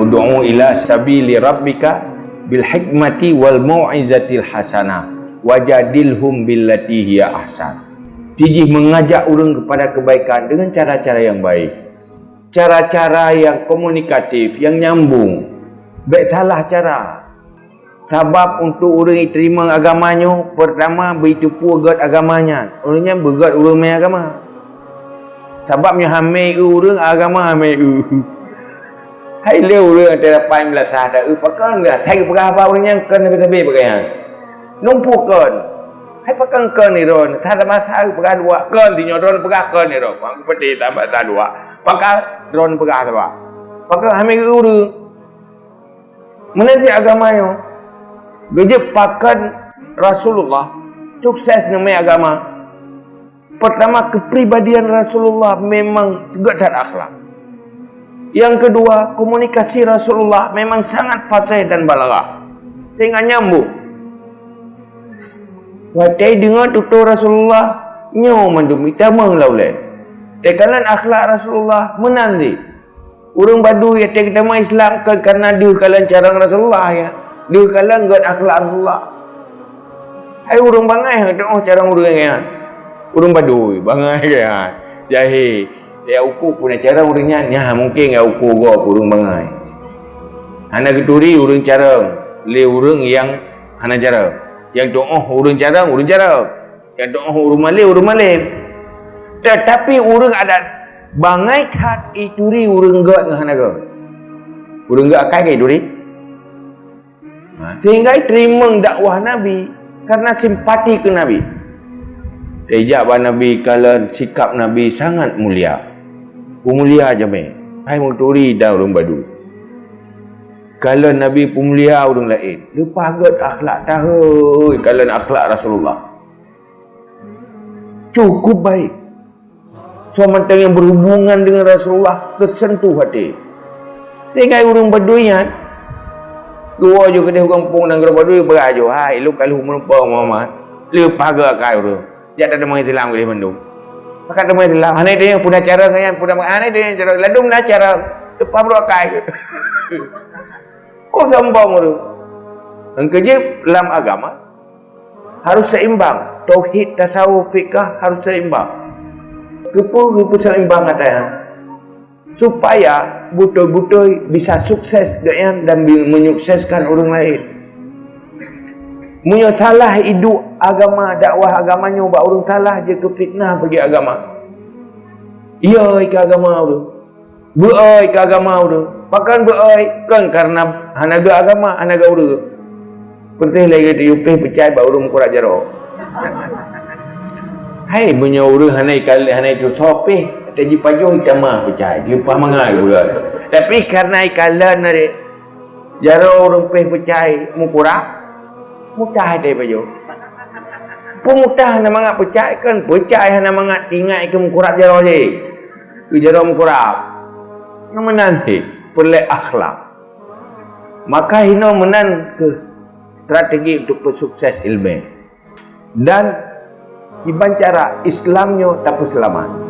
ud'u ila sabili rabbika bil hikmati wal mau'izatil hasanah wajadilhum billati hiya ahsan. Tijih mengajak orang kepada kebaikan dengan cara-cara yang baik, cara-cara yang komunikatif, yang nyambung. Baik salah cara. Sebab untuk orang yang terima agamanya, pertama beritupu agat agamanya. Orangnya begat orang main agama. Sebabnya hamil orang agama hamil. Hai le orang terapai belasah dah pakan dah. Saya pegah apa orangnya kan tapi pakai. Numpukan. Hai pakan kan ni ron. Tak ada masa pegah dua. Kan tinyo ron pegah kan ni ron. Aku peti tambah tak dua. Pakai ron pegah dua. Pakai hamil orang. Menanti agamanya. Gejep pakan Rasulullah sukses namanya agama. Pertama, kepribadian Rasulullah memang juga tak akhlak. Yang kedua, komunikasi Rasulullah memang sangat fasih dan balaghah sehingga nyambung. Watai dengar tutur Rasulullah nyo mandumi tamang laulai. Tekanan akhlak Rasulullah menanti. Urang badu ya tek nama Islam karena dia kalan cara Rasulullah ya. Dia kalan god akhlak Rasulullah. Hai urang bangai tengok cara urang ya. Urang badu bangai ya. Jahil. Dia ukur punya cara urangnya nya mungkin ya ukur go urang bangai. Hana keturi urang cara le urang yang hana cara. Yang doa urang cara urang cara. Yang doa urang malih. Tetapi urang ada bangai kat ituri urang gat ngah naga. Urang gat akai ke ituri. Sehingga terima dakwah Nabi karena simpati ke Nabi. Sejak Nabi kala sikap Nabi sangat mulia. Pemulia jame. Hai muturi dah urang badu. Kala Nabi pemulia urang lain. Lepas gat akhlak tahu kala akhlak Rasulullah. Cukup baik. Sementara yang berhubungan dengan Rasulullah tersentuh hati. Tinggal urang badunya dua je kena kampung dan gerobak dua berajo. Hai lu kalau menumpang Muhammad. Lu pagar kai urang. Dia ada mai Islam ke Bandung. Pakat mai Islam. Hanai dia punya cara kan punya hanai dia cara ladum dah cara depan bro kai. Kok sambang urang. Yang kerja dalam agama harus seimbang. Tauhid, tasawuf, fikah harus seimbang. Gepu seimbang katanya. Supaya betul-betul bisa sukses dan menyukseskan orang lain. Punya salah hidup agama, dakwah agamanya, buat orang salah je ke fitnah bagi agama. Iya ke agama tu. Beoi ke agama tu. Pakan beoi kan karena hanaga agama, hanaga urang. Pertih lagi tu upih percaya buat orang kurat jaro. Hai punya urang hanai kali hanai tu topih taji pajuh tamah percaya. Lepas mangai pula. Tapi karena ikalan ada jaro orang peh percaya mukurah mudah dia pajuh. Pemudah nama ngak percaya kan percaya nama ngak tinggal ke mukurah jaro je. Ke jaro mukurah. Nama nanti pelak akhlak. Maka hino menan ke strategi untuk bersukses ilmu. Dan iban cara Islamnya tak selamat.